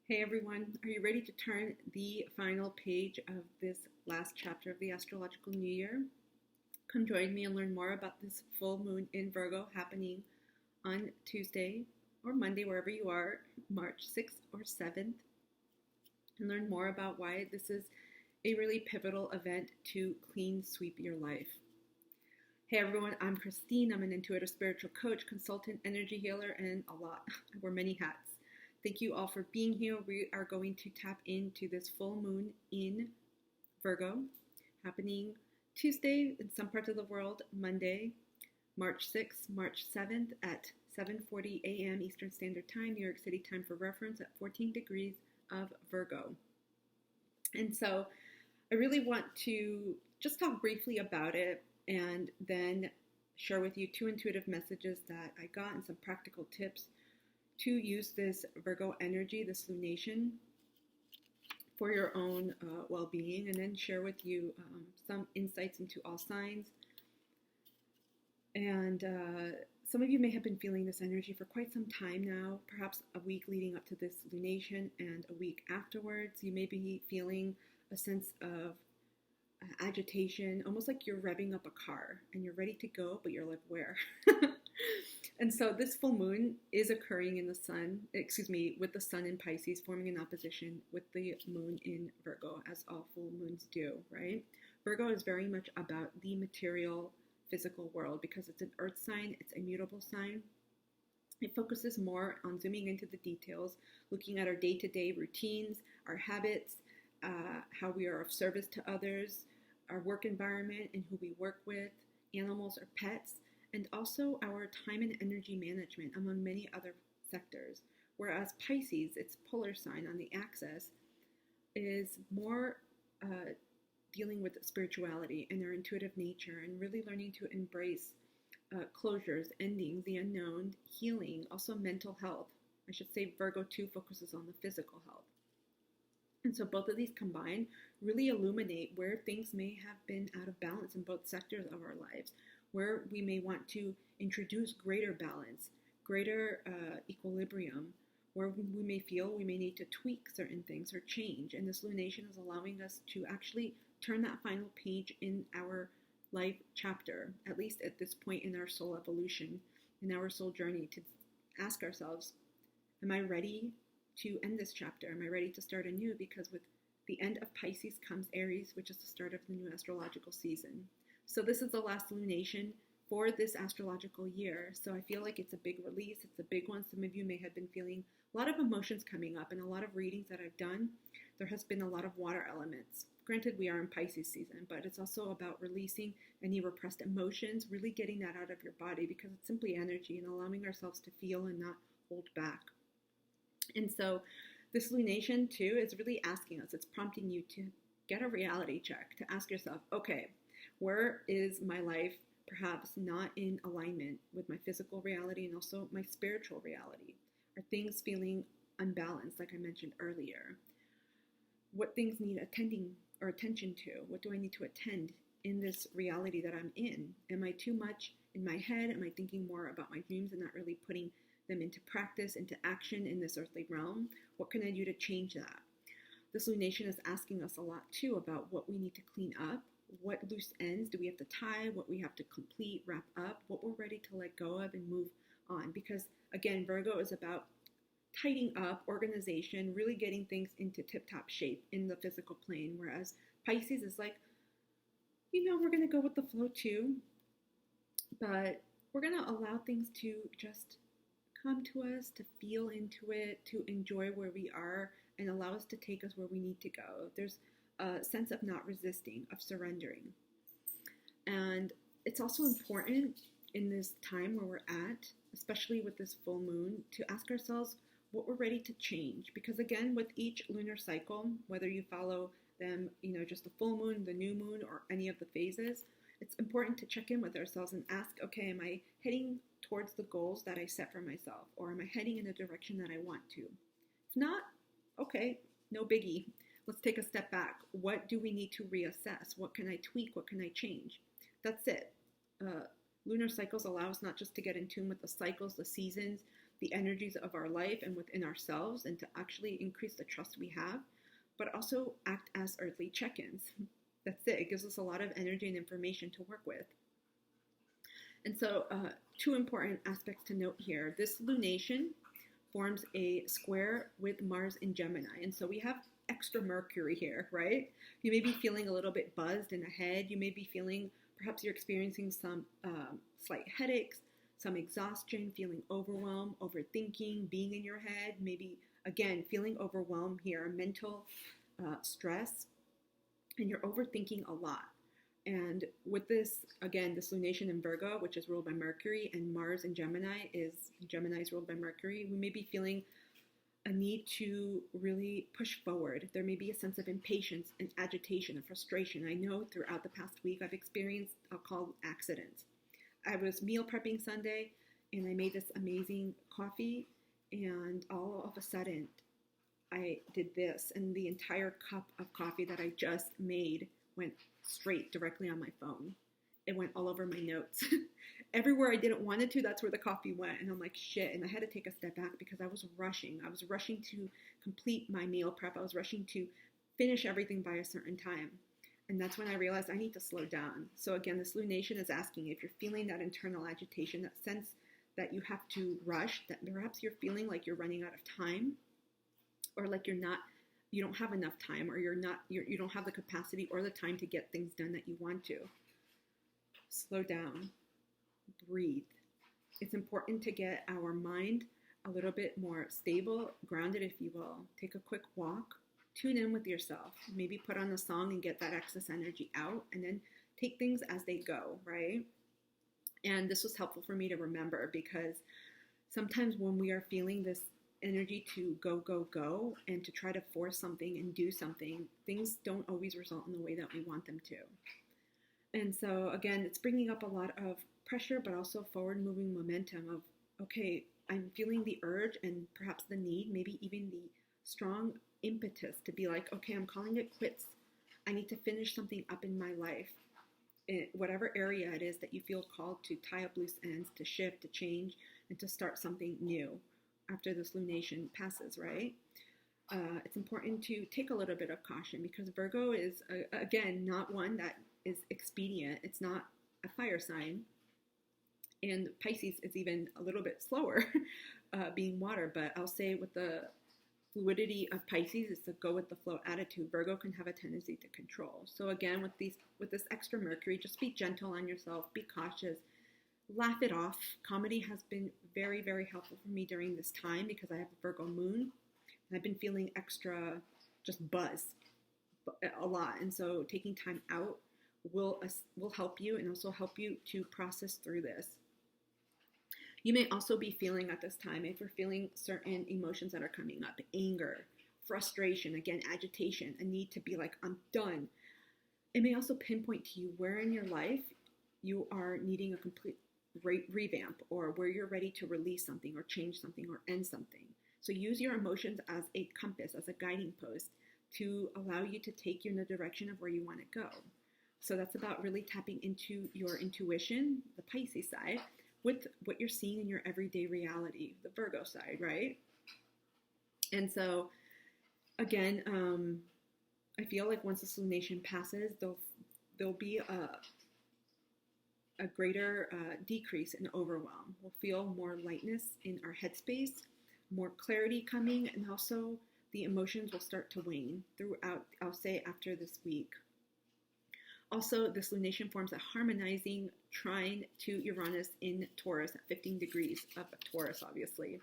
Hey everyone, are you ready to turn the final page of this last chapter of the astrological new year? Come join me and learn more about this full moon in Virgo happening on Tuesday or Monday, wherever you are, March 6th or 7th, and learn more about why this is a really pivotal event to clean sweep your life. Hey everyone, I'm Christine. I'm an intuitive spiritual coach, consultant, energy healer, and I wear many hats. Thank you all for being here. We are going to tap into this full moon in Virgo, happening Tuesday in some parts of the world, Monday, March 6th, March 7th at 7:40 a.m. Eastern Standard Time, New York City time for reference, at 14 degrees of Virgo. And so I really want to just talk briefly about it and then share with you two intuitive messages that I got and some practical tips to use this Virgo energy, this lunation, for your own well-being, and then share with you some insights into all signs. And some of you may have been feeling this energy for quite some time now, perhaps a week leading up to this lunation and a week afterwards. You may be feeling a sense of agitation, almost like you're revving up a car and you're ready to go, but you're like, where? And so this full moon is occurring in the sun, with the sun in Pisces, forming an opposition with the moon in Virgo, as all full moons do, right? Virgo is very much about the material, physical world because it's an earth sign, it's a mutable sign. It focuses more on zooming into the details, looking at our day-to-day routines, our habits, how we are of service to others, our work environment and who we work with, animals or pets, and also our time and energy management, among many other sectors. Whereas Pisces, its polar sign on the axis, is more dealing with spirituality and our intuitive nature and really learning to embrace closures, endings, the unknown, healing, also mental health. I should say Virgo too focuses on the physical health. And so both of these combined really illuminate where things may have been out of balance in both sectors of our lives, where we may want to introduce greater balance, greater equilibrium, where we may feel we may need to tweak certain things or change. And this lunation is allowing us to actually turn that final page in our life chapter, at least at this point in our soul evolution, in our soul journey, to ask ourselves, am I ready to end this chapter? Am I ready to start anew? Because with the end of Pisces comes Aries, which is the start of the new astrological season. So this is the last lunation for this astrological year. So I feel like it's a big release. It's a big one. Some of you may have been feeling a lot of emotions coming up. In a lot of readings that I've done, there has been a lot of water elements. Granted, we are in Pisces season, but it's also about releasing any repressed emotions, really getting that out of your body, because it's simply energy, and allowing ourselves to feel and not hold back. And so this lunation too is really asking us, it's prompting you to get a reality check, to ask yourself, okay, where is my life perhaps not in alignment with my physical reality and also my spiritual reality? Are things feeling unbalanced, like I mentioned earlier? What things need attending or attention to? What do I need to attend in this reality that I'm in? Am I too much in my head? Am I thinking more about my dreams and not really putting them into practice, into action in this earthly realm? What can I do to change that? This lunation is asking us a lot too about what we need to clean up. What loose ends do we have to tie? What we have to complete, wrap up? What we're ready to let go of and move on? Because again, Virgo is about tidying up, organization, really getting things into tip-top shape in the physical plane. Whereas Pisces is like, we're going to go with the flow too, but we're going to allow things to just come to us, to feel into it, to enjoy where we are, and allow us to take us where we need to go. There's a sense of not resisting, of surrendering. And it's also important in this time where we're at, especially with this full moon, to ask ourselves what we're ready to change. Because again, with each lunar cycle, whether you follow them, just the full moon, the new moon, or any of the phases, it's important to check in with ourselves and ask, okay, am I heading towards the goals that I set for myself? Or am I heading in the direction that I want to? If not, okay, no biggie. Let's take a step back. What do we need to reassess? What can I tweak? What can I change? That's it. Lunar cycles allow us not just to get in tune with the cycles, the seasons, the energies of our life and within ourselves, and to actually increase the trust we have, but also act as earthly check-ins. That's it. It gives us a lot of energy and information to work with. And so two important aspects to note here. This lunation forms a square with Mars in Gemini. And so we have extra Mercury here, right? You may be feeling a little bit buzzed in the head. You may be feeling, perhaps you're experiencing some slight headaches, some exhaustion, feeling overwhelmed, overthinking, being in your head, maybe, again, feeling overwhelmed here, mental stress, and you're overthinking a lot. And with this, again, this lunation in Virgo, which is ruled by Mercury, and Mars in Gemini is ruled by Mercury, we may be feeling a need to really push forward. There may be a sense of impatience and agitation and frustration. I know throughout the past week I've experienced, I'll call accidents. I was meal prepping Sunday, and I made this amazing coffee, and all of a sudden I did this, and the entire cup of coffee that I just made went straight directly on my phone. It went all over my notes. Everywhere I didn't want it to, that's where the coffee went. And I'm like, shit. And I had to take a step back because I was rushing. I was rushing to complete my meal prep. I was rushing to finish everything by a certain time. And that's when I realized I need to slow down. So again, this lunation is asking if you're feeling that internal agitation, that sense that you have to rush, that perhaps you're feeling like you're running out of time, or like you don't have enough time, or you don't have the capacity or the time to get things done that you want to. Slow down, breathe. It's important to get our mind a little bit more stable, grounded, if you will. Take a quick walk, tune in with yourself, maybe put on a song and get that excess energy out, and then take things as they go, right? And this was helpful for me to remember, because sometimes when we are feeling this energy to go, go, go, and to try to force something and do something, things don't always result in the way that we want them to. And so again, it's bringing up a lot of pressure, but also forward moving momentum of, okay, I'm feeling the urge and perhaps the need, maybe even the strong impetus to be like, okay, I'm calling it quits. I need to finish something up in my life, in whatever area it is that you feel called to tie up loose ends, to shift, to change, and to start something new after this lunation passes, right? It's important to take a little bit of caution, because Virgo is, again, not one that is expedient. It's not a fire sign. And Pisces is even a little bit slower, being water. But I'll say with the fluidity of Pisces, it's a go with the flow attitude. Virgo can have a tendency to control. So again, with this extra Mercury, just be gentle on yourself, be cautious, laugh it off. Comedy has been very, very helpful for me during this time, because I have a Virgo moon, and I've been feeling extra just buzz a lot. And so taking time out will help you, and also help you to process through this. You may also be feeling at this time, if you're feeling certain emotions that are coming up, anger, frustration, again, agitation, a need to be like, I'm done. It may also pinpoint to you where in your life you are needing a complete revamp, or where you're ready to release something or change something or end something. So use your emotions as a compass, as a guiding post, to allow you to take you in the direction of where you want to go. So that's about really tapping into your intuition, the Pisces side, with what you're seeing in your everyday reality, the Virgo side, right? And so, again, I feel like once this lunation passes, there'll be a greater decrease in overwhelm. We'll feel more lightness in our headspace, more clarity coming, and also the emotions will start to wane throughout, I'll say, after this week. Also, this lunation forms a harmonizing trine to Uranus in Taurus at 15 degrees of Taurus, obviously.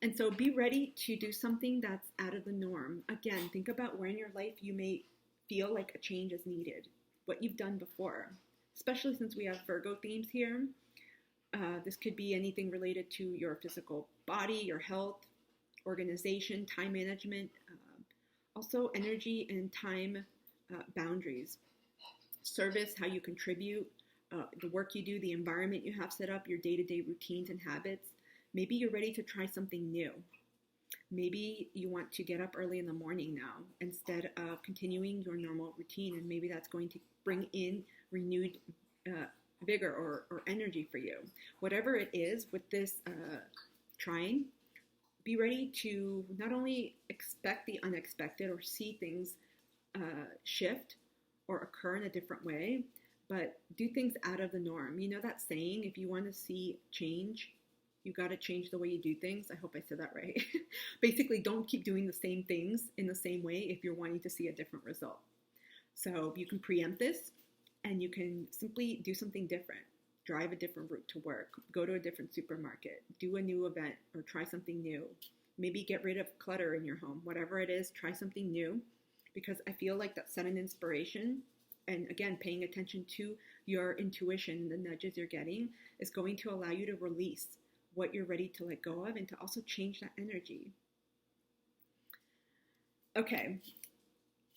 And so be ready to do something that's out of the norm. Again, think about where in your life you may feel like a change is needed, what you've done before, especially since we have Virgo themes here. This could be anything related to your physical body, your health, organization, time management, also energy and time boundaries. Service, how you contribute, the work you do, the environment you have set up, your day-to-day routines and habits. Maybe you're ready to try something new. Maybe you want to get up early in the morning now instead of continuing your normal routine, and maybe that's going to bring in renewed vigor or energy for you. Whatever it is, with this trying. Be ready to not only expect the unexpected or see things shift or occur in a different way, but do things out of the norm. You know that saying, if you want to see change, you got to change the way you do things. I hope I said that right. Basically, don't keep doing the same things in the same way if you're wanting to see a different result. So you can preempt this, and you can simply do something different. Drive a different route to work, go to a different supermarket, do a new event, or try something new. Maybe get rid of clutter in your home. Whatever it is, try something new, because I feel like that sudden inspiration, and again, paying attention to your intuition, the nudges you're getting, is going to allow you to release what you're ready to let go of and to also change that energy. Okay,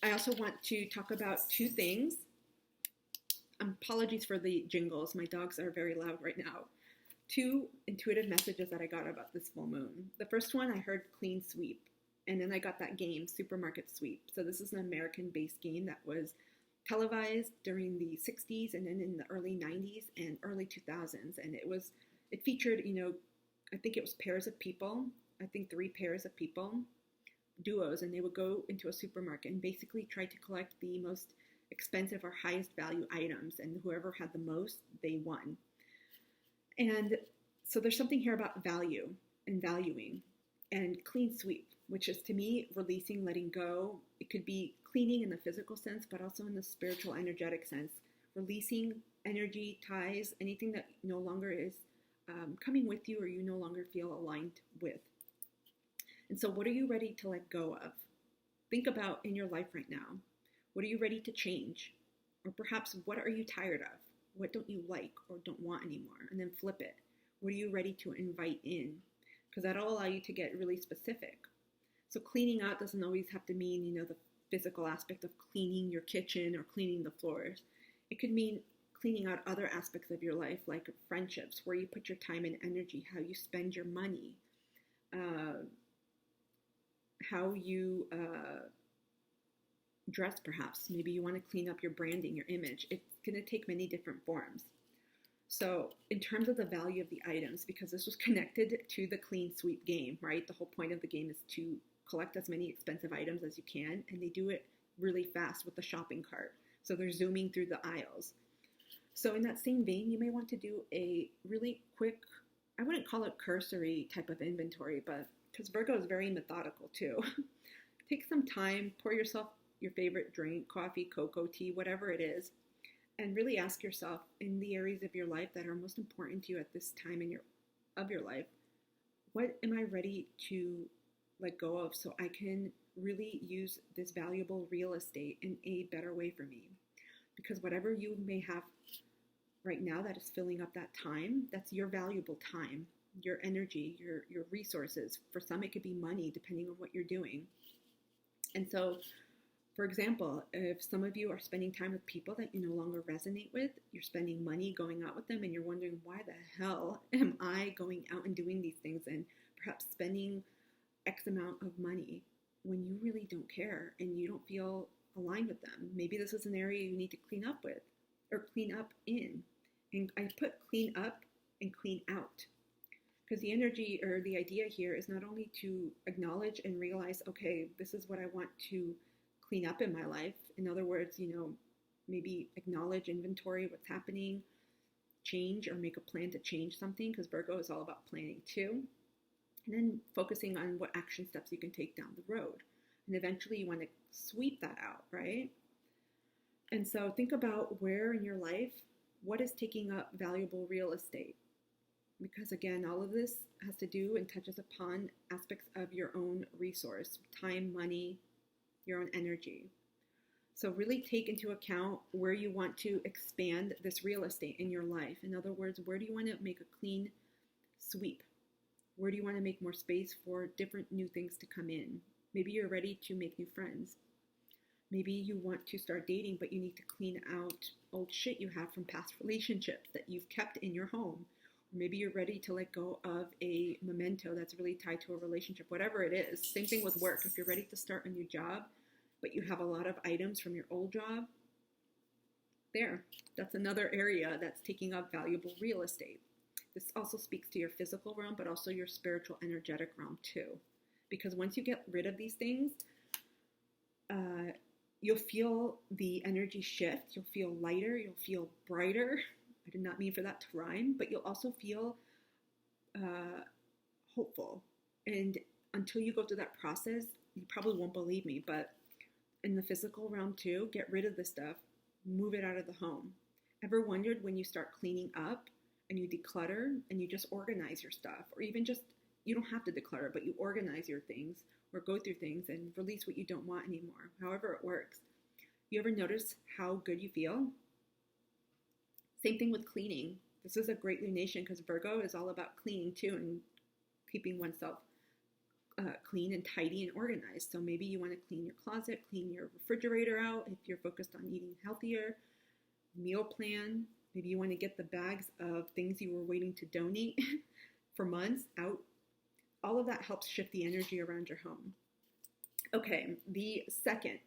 I also want to talk about two things. Apologies for the jingles. My dogs are very loud right now. Two intuitive messages that I got about this full moon. The first one, I heard clean sweep. And then I got that game, Supermarket Sweep. So this is an American-based game that was televised during the 60s and then in the early 90s and early 2000s. And it featured, I think it was pairs of people. I think 3 pairs of people, duos, and they would go into a supermarket and basically try to collect the most expensive or highest value items, and whoever had the most, they won. And so there's something here about value and valuing, and clean sweep, which is to me releasing, letting go. It could be cleaning in the physical sense, but also in the spiritual, energetic sense, releasing energy, ties, anything that no longer is coming with you or you no longer feel aligned with. And so what are you ready to let go of? Think about in your life right now. What are you ready to change? Or perhaps what are you tired of? What don't you like or don't want anymore? And then flip it. What are you ready to invite in? Because that'll allow you to get really specific. So cleaning out doesn't always have to mean, the physical aspect of cleaning your kitchen or cleaning the floors. It could mean cleaning out other aspects of your life, like friendships, where you put your time and energy, how you spend your money, how you dress perhaps. Maybe you want to clean up your branding, your image. It's going to take many different forms. So in terms of the value of the items, because this was connected to the clean sweep game, right? The whole point of the game is to collect as many expensive items as you can, and they do it really fast with the shopping cart. So they're zooming through the aisles. So in that same vein, you may want to do a really quick, I wouldn't call it cursory type of inventory, but because Virgo is very methodical too. Take some time, pour yourself your favorite drink, coffee, cocoa, tea, whatever it is, and really ask yourself, in the areas of your life that are most important to you at this time of your life, what am I ready to let go of so I can really use this valuable real estate in a better way for me? Because whatever you may have right now that is filling up that time, that's your valuable time, your energy, your resources. For some, it could be money, depending on what you're doing. And so, for example, if some of you are spending time with people that you no longer resonate with, you're spending money going out with them, and you're wondering, why the hell am I going out and doing these things and perhaps spending X amount of money when you really don't care and you don't feel aligned with them? Maybe this is an area you need to clean up with or clean up in. And I put clean up and clean out, because the energy or the idea here is not only to acknowledge and realize, okay, this is what I want to clean up in my life. In other words, maybe acknowledge, inventory what's happening, change or make a plan to change something, because Virgo is all about planning too. And then focusing on what action steps you can take down the road. And eventually you want to sweep that out, right? And so think about where in your life, what is taking up valuable real estate? Because again, all of this has to do and touches upon aspects of your own resource, time, money, your own energy. So really take into account where you want to expand this real estate in your life. In other words, where do you want to make a clean sweep? Where do you want to make more space for different new things to come in? Maybe you're ready to make new friends. Maybe you want to start dating, but you need to clean out old shit you have from past relationships that you've kept in your home. Or maybe you're ready to let go of a memento that's really tied to a relationship, whatever it is. Same thing with work. If you're ready to start a new job, but you have a lot of items from your old job, that's another area that's taking up valuable real estate. This also speaks to your physical realm, but also your spiritual, energetic realm too. Because once you get rid of these things, you'll feel the energy shift. You'll feel lighter. You'll feel brighter. I did not mean for that to rhyme, but you'll also feel hopeful. And until you go through that process, you probably won't believe me, but in the physical realm too, get rid of this stuff, move it out of the home. Ever wondered when you start cleaning up and you declutter and you just organize your stuff, or even just, you don't have to declutter, but you organize your things or go through things and release what you don't want anymore, however it works. You ever notice how good you feel? Same thing with cleaning. This is a great lunation because Virgo is all about cleaning too and keeping oneself clean and tidy and organized. So maybe you want to clean your closet, clean your refrigerator out if you're focused on eating healthier, meal plan. Maybe you want to get the bags of things you were waiting to donate for months out. All of that helps shift the energy around your home. Okay, the second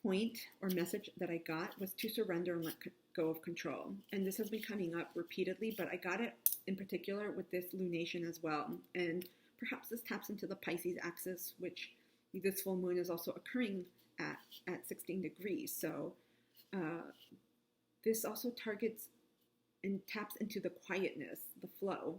point or message that I got was to surrender and let go of control. And this has been coming up repeatedly, but I got it in particular with this lunation as well. And perhaps this taps into the Pisces axis, which this full moon is also occurring at 16 degrees. So this also targets and taps into the quietness, the flow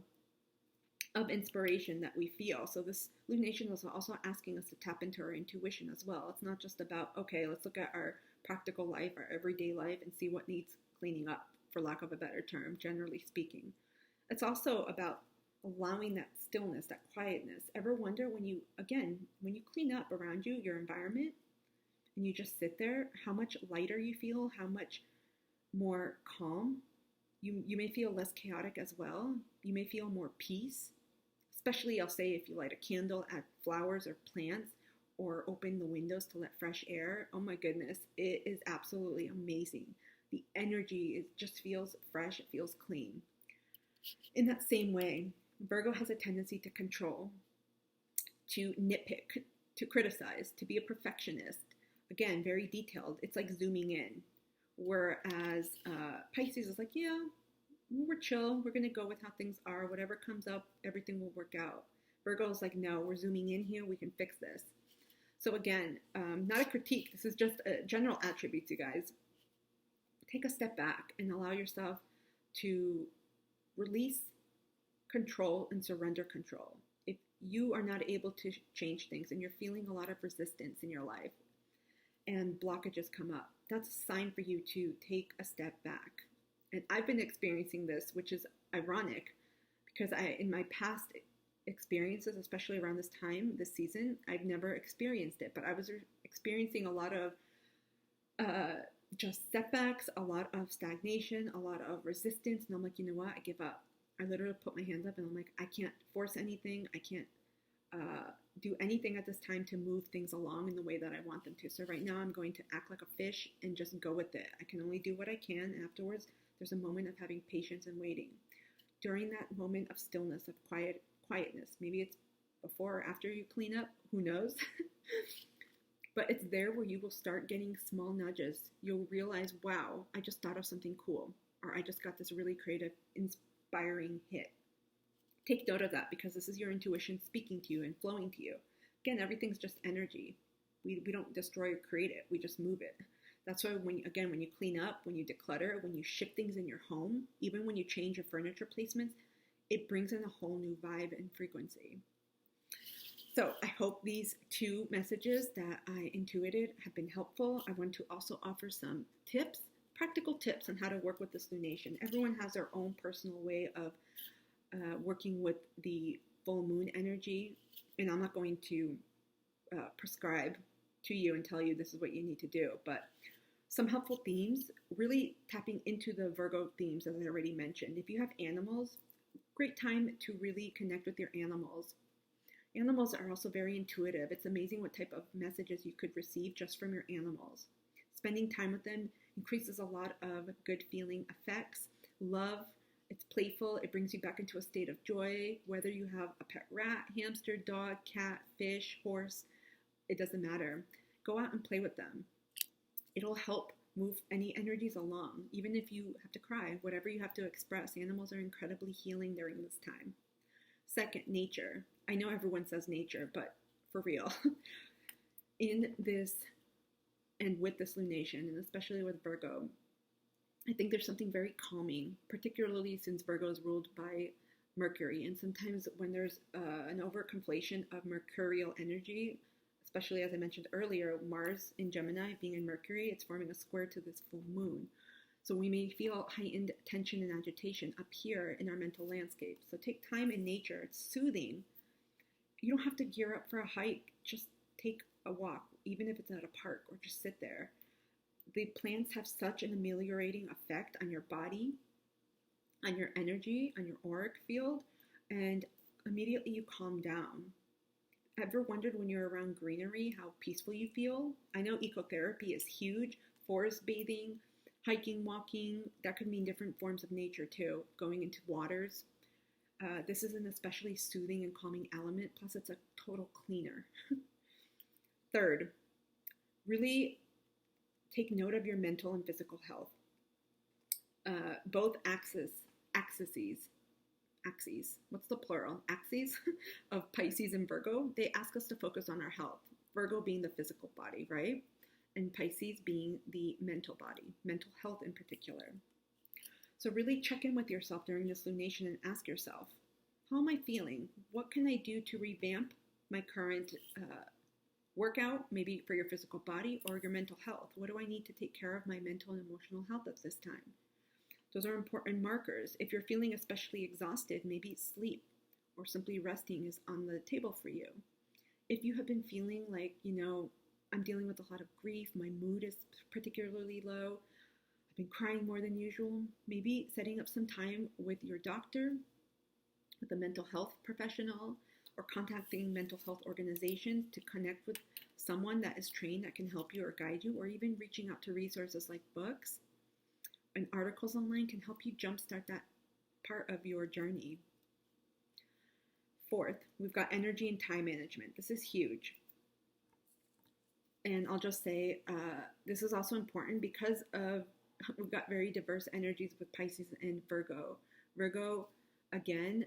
of inspiration that we feel. So this lunation is also asking us to tap into our intuition as well. It's not just about, okay, let's look at our practical life, our everyday life, and see what needs cleaning up, for lack of a better term, generally speaking. It's also about allowing that stillness, that quietness. Ever wonder when you clean up around you, your environment, and you just sit there, how much lighter you feel, how much more calm? You may feel less chaotic as well. You may feel more peace, especially I'll say if you light a candle, add flowers or plants, or open the windows to let fresh air. Oh my goodness, it is absolutely amazing. The energy just feels fresh, it feels clean. In that same way, Virgo has a tendency to control, to nitpick, to criticize, to be a perfectionist. Again, very detailed. It's like zooming in. Whereas Pisces is like, yeah, we're chill. We're going to go with how things are. Whatever comes up, everything will work out. Virgo is like, no, we're zooming in here. We can fix this. So again, not a critique. This is just general attributes, you guys. Take a step back and allow yourself to release control and surrender control. If you are not able to change things and you're feeling a lot of resistance in your life and blockages come up, that's a sign for you to take a step back. And I've been experiencing this, which is ironic because in my past experiences, especially around this time, this season, I've never experienced it, but I was experiencing a lot of just setbacks, a lot of stagnation, a lot of resistance. And I'm like, you know what? I give up. I literally put my hands up and I'm like, I can't force anything. I can't do anything at this time to move things along in the way that I want them to. So right now I'm going to act like a fish and just go with it. I can only do what I can. And afterwards, there's a moment of having patience and waiting. During that moment of stillness, of quietness, maybe it's before or after you clean up, who knows? But it's there where you will start getting small nudges. You'll realize, wow, I just thought of something cool, or I just got this really creative, inspiring hit. Take note of that because this is your intuition speaking to you and flowing to you. Again, everything's just energy. We don't destroy or create it. We just move it. That's why when you clean up, when you declutter, when you shift things in your home, even when you change your furniture placements, it brings in a whole new vibe and frequency. So I hope these two messages that I intuited have been helpful. I want to also offer some tips, practical tips on how to work with this lunation. Everyone has their own personal way of working with the full moon energy, and I'm not going to prescribe to you and tell you this is what you need to do, but some helpful themes, really tapping into the Virgo themes as I already mentioned. If you have animals, great time to really connect with your animals. Animals are also very intuitive. It's amazing what type of messages you could receive just from your animals. Spending time with them increases a lot of good feeling effects. Love, it's playful. It brings you back into a state of joy. Whether you have a pet rat, hamster, dog, cat, fish, horse, it doesn't matter. Go out and play with them. It'll help Move any energies along, even if you have to cry, whatever you have to express. Animals are incredibly healing during this time. Second, nature. I know everyone says nature, but for real. In this and with this lunation, and especially with Virgo, I think there's something very calming, particularly since Virgo is ruled by Mercury. And sometimes when there's an overconflation of mercurial energy, especially as I mentioned earlier, Mars in Gemini being in Mercury, it's forming a square to this full moon. So we may feel heightened tension and agitation up here in our mental landscape. So take time in nature. It's soothing. You don't have to gear up for a hike. Just take a walk, even if it's at a park, or just sit there. The plants have such an ameliorating effect on your body, on your energy, on your auric field, and immediately you calm down. Ever wondered when you're around greenery how peaceful you feel? I know ecotherapy is huge. Forest bathing, hiking, walking, that could mean different forms of nature too. Going into waters. This is an especially soothing and calming element, plus it's a total cleaner. Third, really take note of your mental and physical health. Both axes, what's the plural? Axes of Pisces and Virgo, they ask us to focus on our health. Virgo being the physical body, right? And Pisces being the mental body, mental health in particular. So really check in with yourself during this lunation and ask yourself, how am I feeling? What can I do to revamp my current workout, maybe for your physical body or your mental health? What do I need to take care of my mental and emotional health at this time? Those are important markers. If you're feeling especially exhausted, maybe sleep or simply resting is on the table for you. If you have been feeling like, I'm dealing with a lot of grief, my mood is particularly low, I've been crying more than usual, maybe setting up some time with your doctor, with a mental health professional, or contacting mental health organizations to connect with someone that is trained that can help you or guide you, or even reaching out to resources like books and articles online can help you jumpstart that part of your journey. Fourth, we've got energy and time management. This is huge. And I'll just say, this is also important because we've got very diverse energies with Pisces and Virgo. Virgo, again,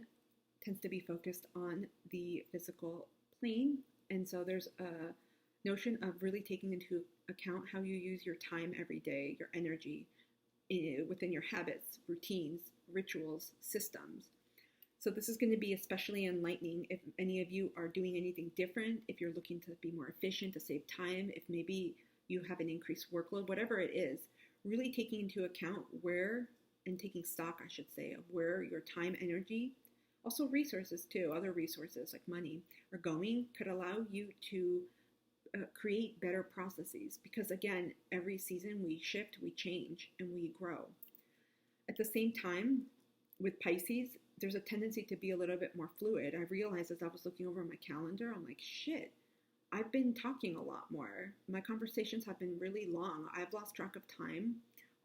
tends to be focused on the physical plane. And so there's a notion of really taking into account how you use your time every day, your energy, within your habits, routines, rituals, systems. So this is going to be especially enlightening if any of you are doing anything different, if you're looking to be more efficient, to save time, if maybe you have an increased workload, whatever it is, really taking into account and taking stock, I should say, of where your time, energy, also resources too, other resources like money, are going, could allow you to create better processes, because again, every season we shift, we change, and we grow. At the same time, with Pisces, there's a tendency to be a little bit more fluid. I realized as I was looking over my calendar, I'm like, shit, I've been talking a lot more. My conversations have been really long. I've lost track of time.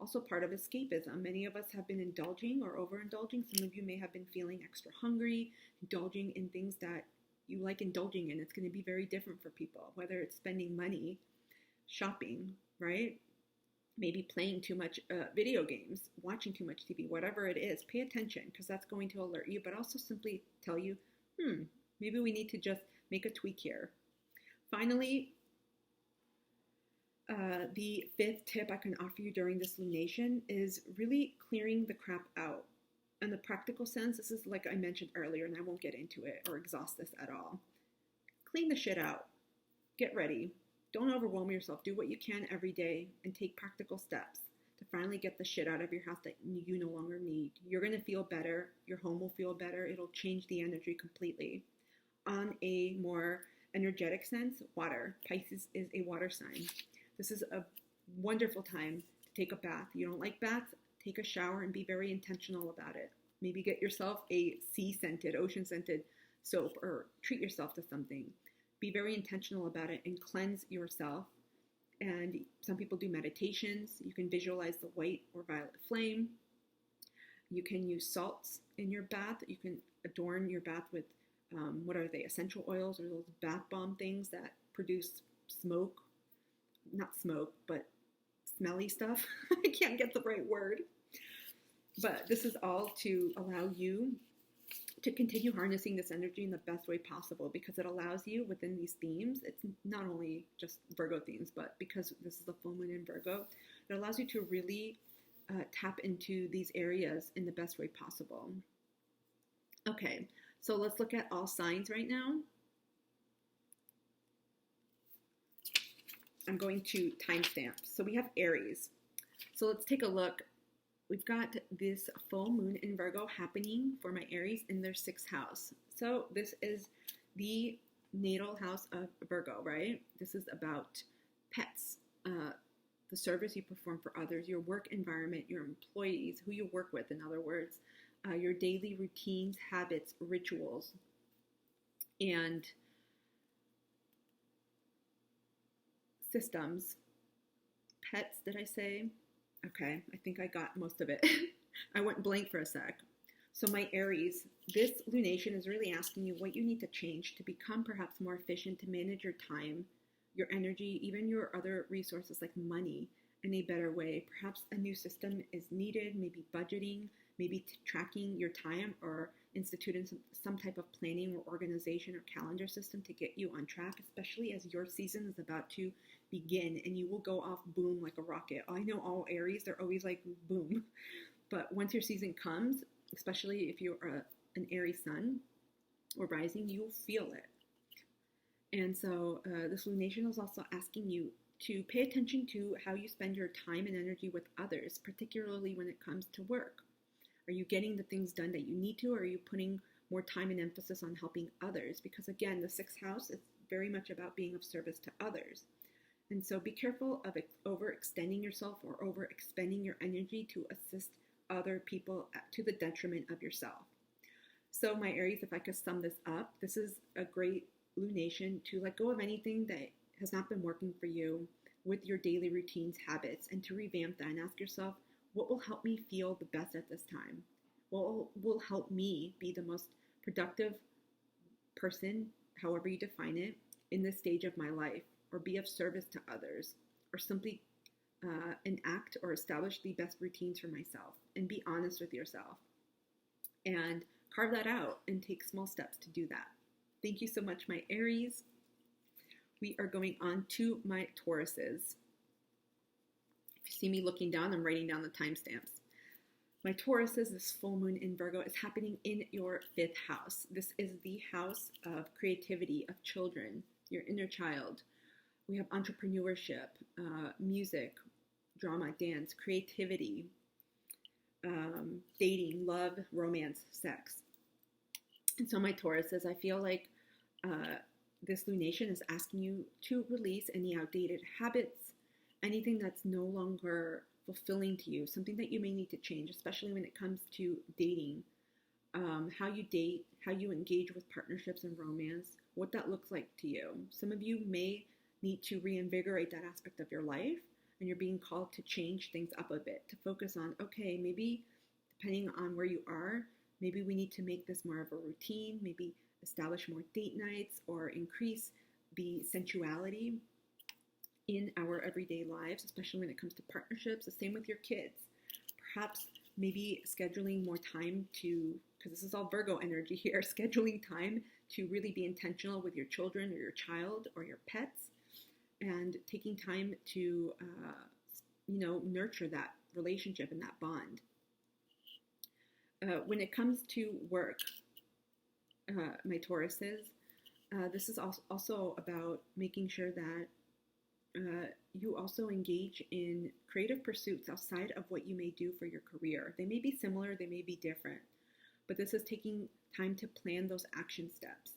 Also part of escapism. Many of us have been indulging or overindulging. Some of you may have been feeling extra hungry, indulging in things that you like indulging in. It's going to be very different for people, whether it's spending money, shopping, right? Maybe playing too much video games, watching too much TV, whatever it is. Pay attention, because that's going to alert you, but also simply tell you, maybe we need to just make a tweak here. Finally, the fifth tip I can offer you during this lunation is really clearing the crap out. In the practical sense, this is like I mentioned earlier, and I won't get into it or exhaust this at all. Clean the shit out. Get ready. Don't overwhelm yourself. Do what you can every day and take practical steps to finally get the shit out of your house that you no longer need. You're going to feel better. Your home will feel better. It'll change the energy completely. On a more energetic sense, water. Pisces is a water sign. This is a wonderful time to take a bath. You don't like baths? Take a shower and be very intentional about it. Maybe get yourself a sea-scented, ocean-scented soap, or treat yourself to something. Be very intentional about it and cleanse yourself. And some people do meditations. You can visualize the white or violet flame. You can use salts in your bath. You can adorn your bath with, what are they, essential oils or those bath bomb things that produce smoke. Not smoke, but smelly stuff. I can't get the right word. But this is all to allow you to continue harnessing this energy in the best way possible, because it allows you within these themes. It's not only just Virgo themes, but because this is the full moon in Virgo, it allows you to really tap into these areas in the best way possible. Okay, so let's look at all signs right now. I'm going to timestamp. So we have Aries. So let's take a look. We've got this full moon in Virgo happening for my Aries in their 6th house. So this is the natal house of Virgo, right? This is about pets, the service you perform for others, your work environment, your employees, who you work with, in other words, your daily routines, habits, rituals, and systems. Pets, did I say? Okay, I think I got most of it. I went blank for a sec. So my Aries, this lunation is really asking you what you need to change to become perhaps more efficient, to manage your time, your energy, even your other resources like money in a better way. Perhaps a new system is needed, maybe budgeting, maybe tracking your time, or instituting some type of planning or organization or calendar system to get you on track, especially as your season is about to begin and you will go off boom like a rocket. I know all Aries, they're always like boom. But once your season comes, especially if you're an Aries sun or rising, you'll feel it. And so this lunation is also asking you to pay attention to how you spend your time and energy with others, particularly when it comes to work. Are you getting the things done that you need to, or are you putting more time and emphasis on helping others? Because again, the 6th house is very much about being of service to others. And so be careful of overextending yourself or overexpending your energy to assist other people to the detriment of yourself. So my Aries, if I could sum this up, this is a great lunation to let go of anything that has not been working for you with your daily routines, habits, and to revamp that and ask yourself, what will help me feel the best at this time? What will help me be the most productive person, however you define it, in this stage of my life, or be of service to others, or simply enact or establish the best routines for myself, and be honest with yourself and carve that out and take small steps to do that. Thank you so much, my Aries. We are going on to my Tauruses. If you see me looking down, I'm writing down the timestamps. My Tauruses, this full moon in Virgo is happening in your 5th house. This is the house of creativity, of children, your inner child. We have entrepreneurship, music, drama, dance, creativity, dating, love, romance, sex. And so my Tauruses, I feel like this lunation is asking you to release any outdated habits, anything that's no longer fulfilling to you, something that you may need to change, especially when it comes to dating, how you date, how you engage with partnerships and romance, what that looks like to you. Some of you may need to reinvigorate that aspect of your life, and you're being called to change things up a bit, to focus on, okay, maybe depending on where you are, maybe we need to make this more of a routine, maybe establish more date nights or increase the sensuality in our everyday lives, especially when it comes to partnerships. The same with your kids. Perhaps maybe scheduling more time to, because this is all Virgo energy here, scheduling time to really be intentional with your children or your child or your pets, and taking time to, nurture that relationship and that bond. When it comes to work, my Tauruses, this is also about making sure that you also engage in creative pursuits outside of what you may do for your career. They may be similar, they may be different, but this is taking time to plan those action steps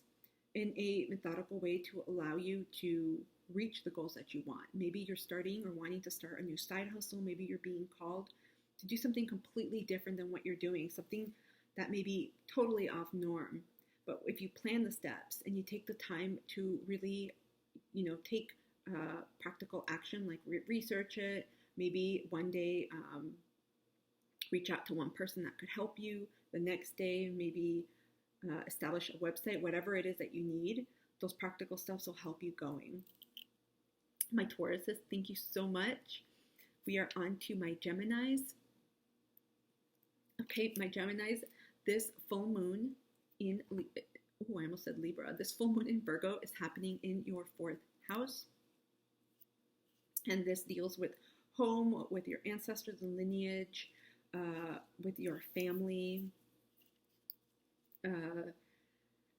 in a methodical way to allow you to reach the goals that you want. Maybe you're starting or wanting to start a new side hustle. Maybe you're being called to do something completely different than what you're doing, something that may be totally off norm. But if you plan the steps and you take the time to really, take practical action, like research it, maybe one day reach out to one person that could help you. The next day, maybe establish a website, whatever it is that you need, those practical steps will help you going. My Tauruses, thank you so much We are on to my Geminis. Okay, my Geminis, this full moon in, oh, I almost said Libra. This full moon in Virgo is happening in your fourth house. And this deals with home, with your ancestors and lineage, with your family,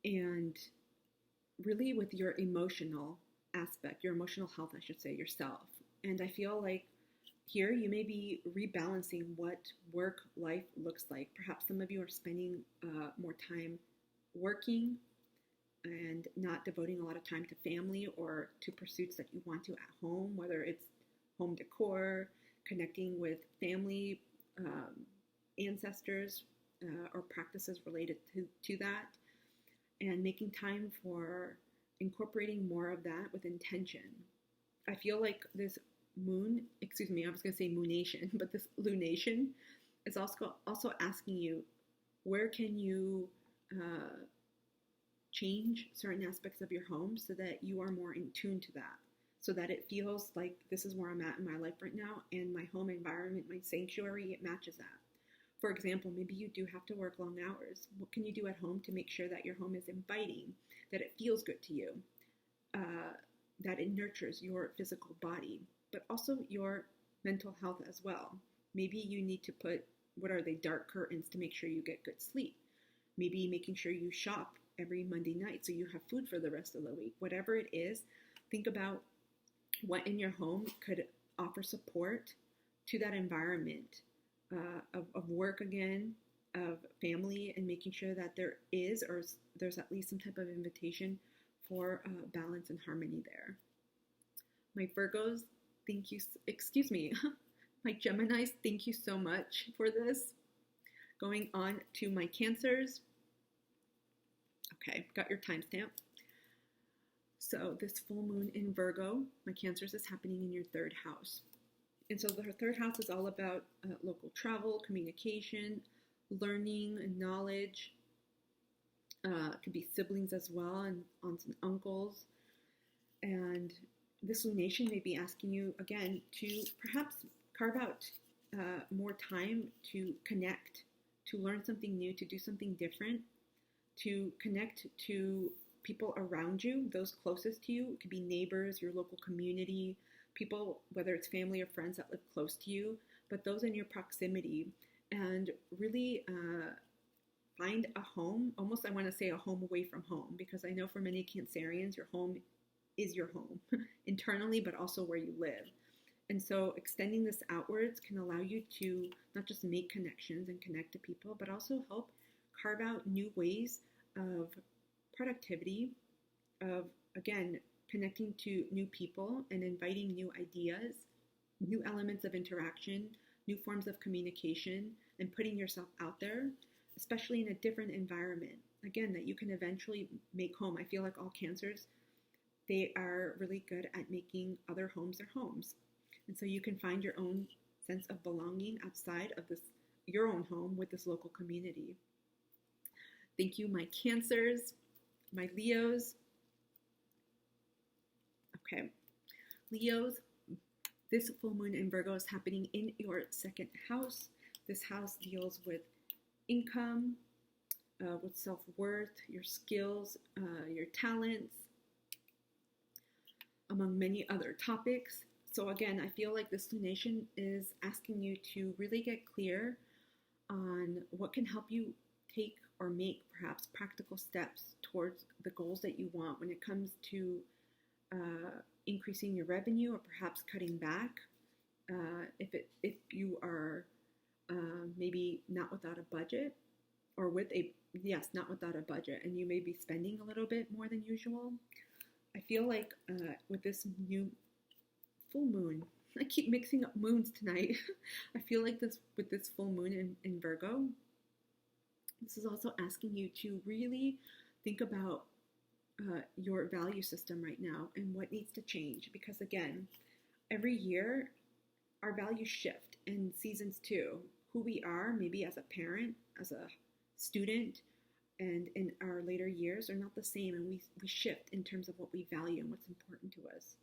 and really with your emotional aspect, your emotional health, I should say, yourself. And I feel like here you may be rebalancing what work life looks like. Perhaps some of you are spending more time working and not devoting a lot of time to family or to pursuits that you want to at home, whether it's home decor, connecting with family, ancestors, or practices related to that, and making time for incorporating more of that with intention. I feel like this moon, excuse me, I was going to say moonation, but this lunation is also asking you, where can you change certain aspects of your home so that you are more in tune to that, so that it feels like this is where I'm at in my life right now, and my home environment, my sanctuary, it matches that. For example, maybe you do have to work long hours. What can you do at home to make sure that your home is inviting, that it feels good to you, that it nurtures your physical body, but also your mental health as well? Maybe you need to put, what are they, dark curtains to make sure you get good sleep. Maybe making sure you shop every Monday night so you have food for the rest of the week. Whatever it is, think about what in your home could offer support to that environment of work again, of family, and making sure that there is, or there's at least some type of invitation for balance and harmony there. My Virgos, thank you, excuse me, my Geminis, thank you so much for this. Going on to my Cancers. Okay, got your timestamp. So this full moon in Virgo, my Cancers, is happening in your third house. And so the third house is all about local travel, communication, learning, and knowledge. Could be siblings as well, and aunts and uncles. And this lunation may be asking you, again, to perhaps carve out more time to connect, to learn something new, to do something different, to connect to people around you, those closest to you. It could be neighbors, your local community, people, whether it's family or friends that live close to you, but those in your proximity, and really find a home. Almost, I want to say a home away from home, because I know for many Cancerians, your home is your home internally, but also where you live. And so extending this outwards can allow you to not just make connections and connect to people, but also help carve out new ways of productivity, of, again, connecting to new people and inviting new ideas, new elements of interaction, new forms of communication, and putting yourself out there, especially in a different environment, again, that you can eventually make home. I feel like all Cancers, they are really good at making other homes their homes. And so you can find your own sense of belonging outside of this, your own home, with this local community. Thank you, my Cancers, my Leos. Okay, Leos, this full moon in Virgo is happening in your second house. This house deals with income, with self-worth, your skills, your talents, among many other topics. So again, I feel like this lunation is asking you to really get clear on what can help you take or make perhaps practical steps towards the goals that you want when it comes to increasing your revenue, or perhaps cutting back if you are maybe not without a budget, or with a, yes, not without a budget, and you may be spending a little bit more than usual. I feel like with this new full moon, I keep mixing up moons tonight. I feel like this, with this full moon in Virgo, this is also asking you to really think about your value system right now and what needs to change. Because again, every year our values shift, and seasons too. Who we are, maybe as a parent, as a student, and in our later years are not the same, and we shift in terms of what we value and what's important to us.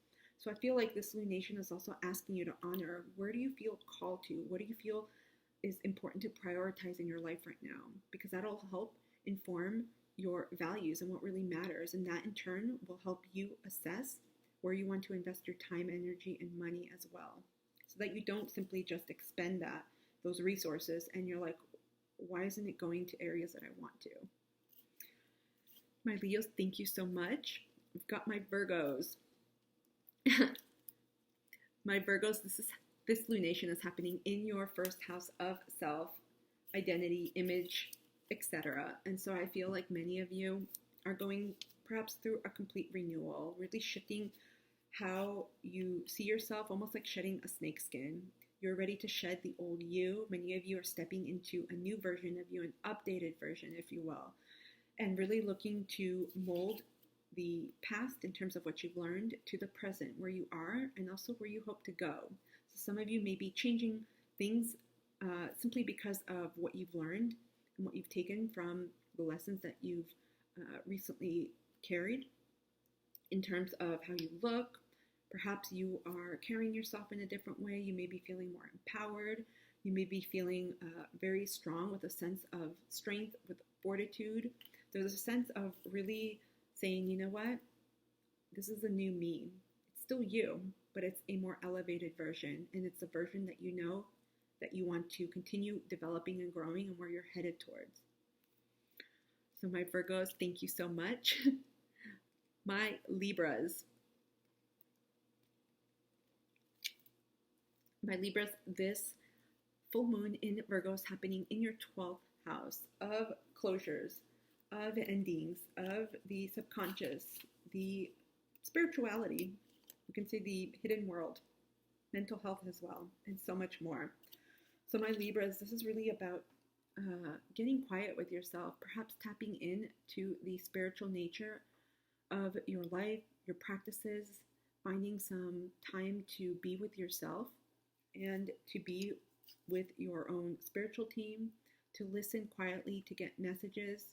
So I feel like this lunation is also asking you to honor, where do you feel called to? What do you feel is important to prioritize in your life right now? Because that'll help inform your values and what really matters. And that in turn will help you assess where you want to invest your time, energy, and money as well. So that you don't simply just expend those resources and you're like, why isn't it going to areas that I want to? My Leos, thank you so much. I've got my Virgos. My Virgos, this lunation is happening in your first house of self, identity, image, etc. And so I feel like many of you are going perhaps through a complete renewal, really shifting how you see yourself, almost like shedding a snakeskin. You're ready to shed the old you. Many of you are stepping into a new version of you, an updated version, if you will, and really looking to mold the past in terms of what you've learned to the present, where you are and also where you hope to go. So some of you may be changing things simply because of what you've learned and what you've taken from the lessons that you've recently carried in terms of how you look. Perhaps you are carrying yourself in a different way. You may be feeling more empowered. You may be feeling very strong with a sense of strength, with fortitude. There's a sense of really saying, you know what, this is a new me. It's still you, but it's a more elevated version. And it's a version that you know that you want to continue developing and growing and where you're headed towards. So my Virgos, thank you so much. My Libras. My Libras, this full moon in Virgo is happening in your 12th house of closures, of endings, of the subconscious, the spirituality, you can say the hidden world, mental health as well, and so much more. So my Libras, this is really about getting quiet with yourself, perhaps tapping into the spiritual nature of your life, your practices, finding some time to be with yourself and to be with your own spiritual team, to listen quietly, to get messages,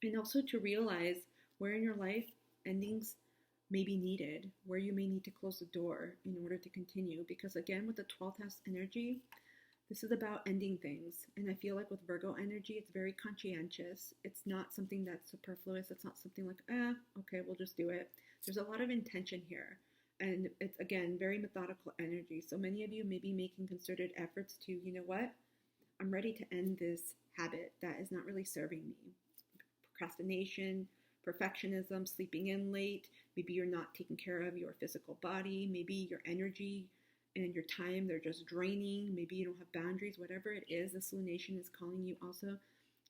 and also to realize where in your life endings may be needed, where you may need to close the door in order to continue. Because again, with the 12th house energy, this is about ending things. And I feel like with Virgo energy, it's very conscientious. It's not something that's superfluous. It's not something like, okay, we'll just do it. There's a lot of intention here. And it's, again, very methodical energy. So many of you may be making concerted efforts to, you know what? I'm ready to end this habit that is not really serving me. Procrastination, perfectionism, sleeping in late. Maybe you're not taking care of your physical body. Maybe your energy and your time, they're just draining. Maybe you don't have boundaries. Whatever it is, this lunation is calling you also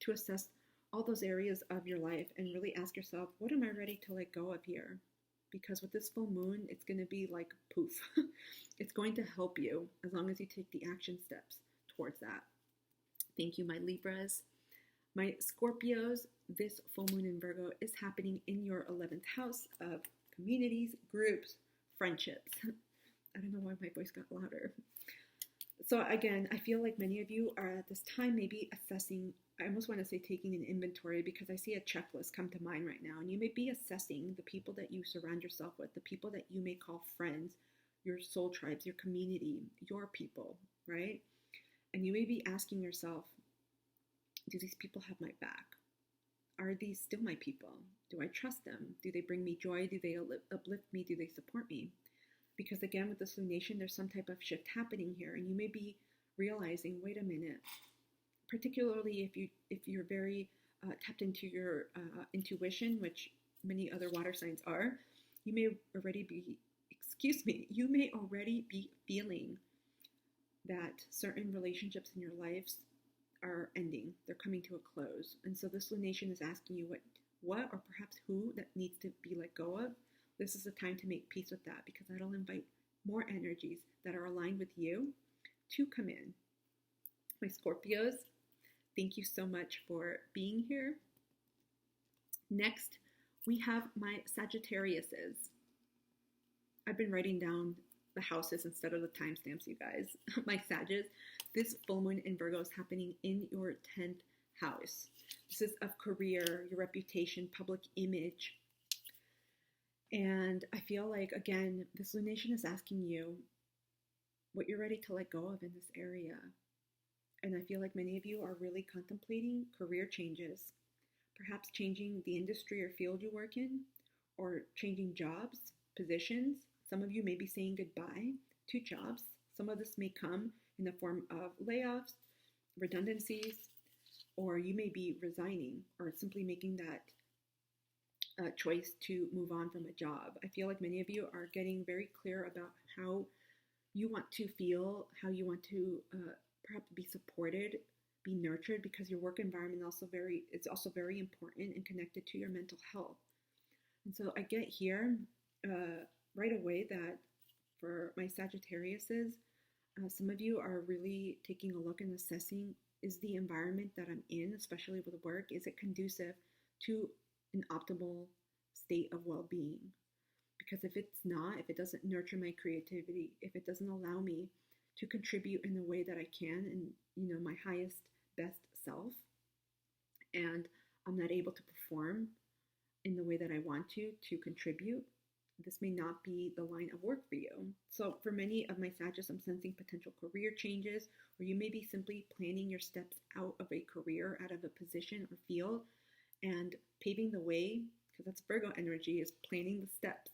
to assess all those areas of your life and really ask yourself, what am I ready to let go of here? Because with this full moon, it's going to be like poof. It's going to help you as long as you take the action steps towards that. Thank you, my Libras. My Scorpios, this full moon in Virgo is happening in your 11th house of communities, groups, friendships. I don't know why my voice got louder. So again, I feel like many of you are at this time maybe assessing, I almost want to say taking an inventory, because I see a checklist come to mind right now. And you may be assessing the people that you surround yourself with, the people that you may call friends, your soul tribes, your community, your people, right? And you may be asking yourself, do these people have my back? Are these still my people? Do I trust them? Do they bring me joy? Do they uplift me? Do they support me? Because again, with this lunation, there's some type of shift happening here, and you may be realizing, wait a minute, particularly if you're very tapped into your intuition, which many other water signs are, you may already be feeling that certain relationships in your lives are ending. They're coming to a close. And so this lunation is asking you what or perhaps who that needs to be let go of. This is the time to make peace with that, because that'll invite more energies that are aligned with you to come in. My Scorpios, thank you so much for being here. Next, we have my Sagittariuses. I've been writing down the houses instead of the timestamps, you guys. My Sages, this full moon in Virgo is happening in your 10th house. This is of career, your reputation, public image. And I feel like, again, this lunation is asking you what you're ready to let go of in this area. And I feel like many of you are really contemplating career changes, perhaps changing the industry or field you work in, or changing jobs, positions. Some of you may be saying goodbye to jobs. Some of this may come in the form of layoffs, redundancies, or you may be resigning or simply making that choice to move on from a job. I feel like many of you are getting very clear about how you want to feel, how you want to perhaps be supported, be nurtured, because your work environment is also very important and connected to your mental health. And so I get here right away that for my Sagittariuses, some of you are really taking a look and assessing, is the environment that I'm in, especially with work, is it conducive to an optimal state of well-being? Because if it's not, if it doesn't nurture my creativity, if it doesn't allow me to contribute in the way that I can and, my highest, best self, and I'm not able to perform in the way that I want to contribute, this may not be the line of work for you. So for many of my Sagittarius, I'm sensing potential career changes, or you may be simply planning your steps out of a career, out of a position or field, and paving the way, because that's Virgo energy, is planning the steps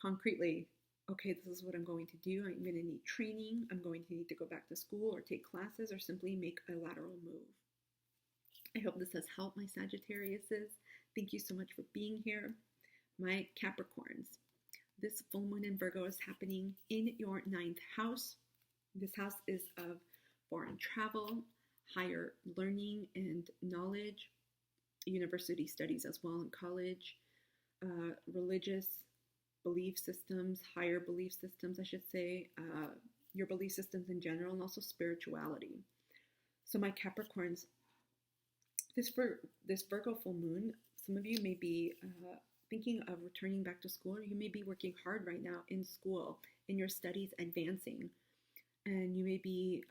concretely. Okay, this is what I'm going to do. I'm going to need training. I'm going to need to go back to school or take classes or simply make a lateral move. I hope this has helped, my Sagittariuses. Thank you so much for being here. My Capricorns, this full moon in Virgo is happening in your 9th house. This house is of foreign travel, higher learning and knowledge, university studies as well in college, religious belief systems, higher belief systems, I should say, your belief systems in general, and also spirituality. So my Capricorns, this Virgo full moon, some of you may be thinking of returning back to school, or you may be working hard right now in school, in your studies, advancing, and you may be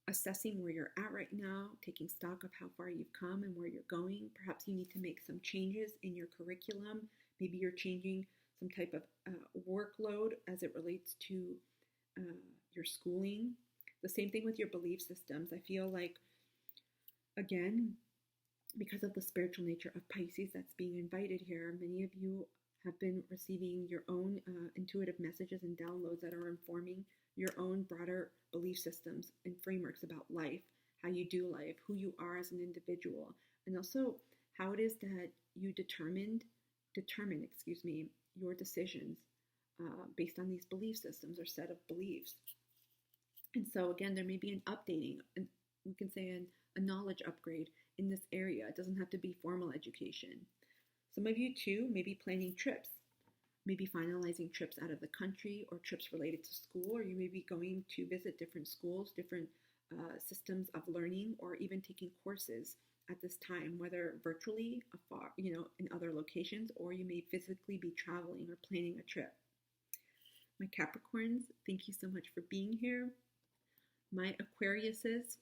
assessing where you're at right now, taking stock of how far you've come and where you're going. Perhaps you need to make some changes in your curriculum. Maybe you're changing some type of workload as it relates to your schooling. The same thing with your belief systems. I feel like, again, because of the spiritual nature of Pisces that's being invited here, many of you have been receiving your own intuitive messages and downloads that are informing your own broader belief systems and frameworks about life, how you do life, who you are as an individual, and also how it is that you determine your decisions based on these belief systems or set of beliefs. And so again, there may be an updating, and we can say a knowledge upgrade in this area. It doesn't have to be formal education. Some of you too may be planning trips, maybe finalizing trips out of the country or trips related to school, or you may be going to visit different schools, different systems of learning, or even taking courses at this time, whether virtually, afar, in other locations, or you may physically be traveling or planning a trip. My Capricorns, thank you so much for being here. My Aquariuses,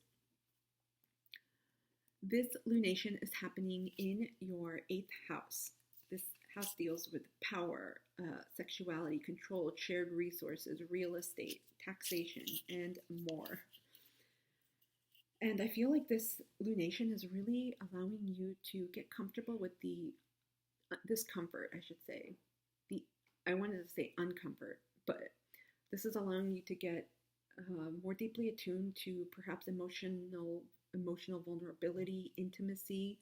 this lunation is happening in your 8th house. This house deals with power, sexuality, control, shared resources, real estate, taxation, and more. And I feel like this lunation is really allowing you to get comfortable with the discomfort, I should say. I wanted to say uncomfort, but this is allowing you to get more deeply attuned to perhaps emotional vulnerability, intimacy,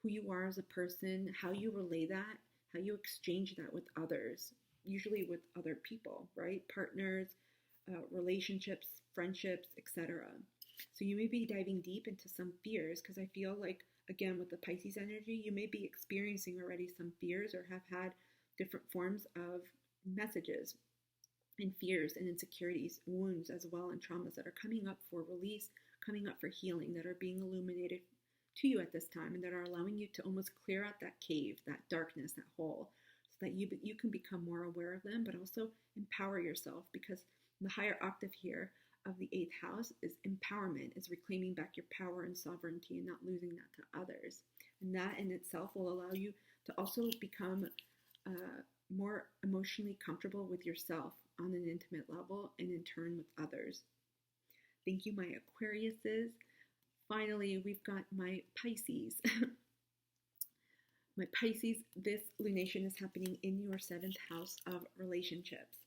who you are as a person, how you relay that, how you exchange that with others, usually with other people, right? Partners, relationships, friendships, etc. So you may be diving deep into some fears, because I feel like, again, with the Pisces energy, you may be experiencing already some fears or have had different forms of messages and fears and insecurities, wounds as well, and traumas that are coming up for release, coming up for healing, that are being illuminated to you at this time, and that are allowing you to almost clear out that cave, that darkness, that hole, so that you can become more aware of them, but also empower yourself, because the higher octave here of the 8th house is empowerment, is reclaiming back your power and sovereignty and not losing that to others. And that in itself will allow you to also become more emotionally comfortable with yourself on an intimate level and in turn with others. Thank you, my Aquariuses. Finally, we've got my Pisces. My Pisces, this lunation is happening in your 7th house of relationships.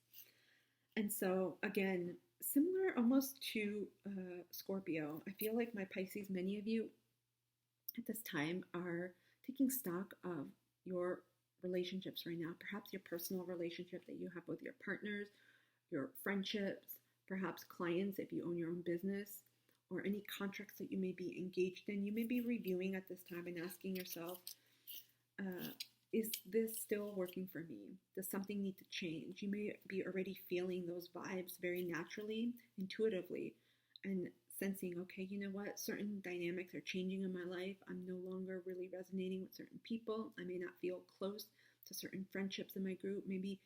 And so, again, similar almost to Scorpio, I feel like my Pisces, many of you at this time are taking stock of your relationships right now, perhaps your personal relationship that you have with your partners, your friendships, perhaps clients if you own your own business, or any contracts that you may be engaged in. You may be reviewing at this time and asking yourself, is this still working for me? Does something need to change? You may be already feeling those vibes very naturally, intuitively, and sensing, okay, you know what, certain dynamics are changing in my life. I'm no longer really resonating with certain people. I may not feel close to certain friendships in my group. Maybe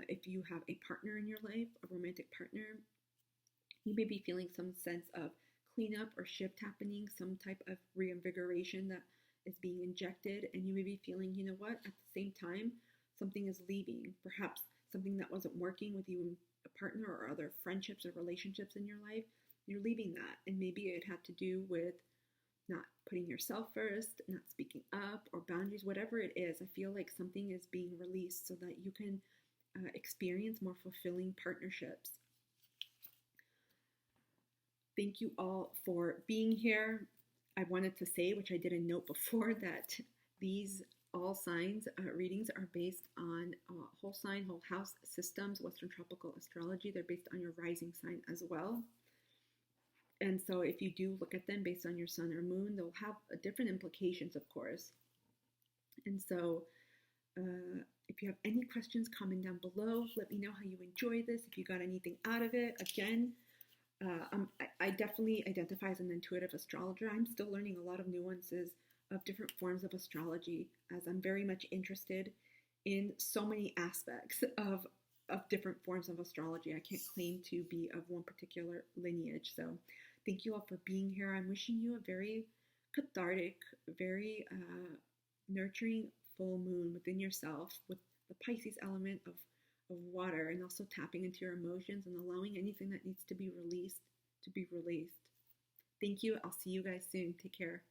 if you have a partner in your life, a romantic partner, you may be feeling some sense of cleanup or shift happening, some type of reinvigoration that is being injected, and you may be feeling, you know what, at the same time, something is leaving. Perhaps something that wasn't working with you and a partner or other friendships or relationships in your life, you're leaving that. And maybe it had to do with not putting yourself first, not speaking up, or boundaries, whatever it is. I feel like something is being released so that you can experience more fulfilling partnerships. Thank you all for being here. I wanted to say, which I didn't note before, that these all signs readings are based on whole sign, whole house systems, Western tropical astrology. They're based on your rising sign as well. And so if you do look at them based on your sun or moon, they'll have different implications, of course. And so if you have any questions, comment down below. Let me know how you enjoy this, if you got anything out of it. Again, I definitely identify as an intuitive astrologer. I'm still learning a lot of nuances of different forms of astrology, as I'm very much interested in so many aspects of different forms of astrology. I can't claim to be of one particular lineage. So thank you all for being here. I'm wishing you a very cathartic, very nurturing full moon within yourself, with the Pisces element of water, and also tapping into your emotions and allowing anything that needs to be released to be released. Thank you. I'll see you guys soon. Take care.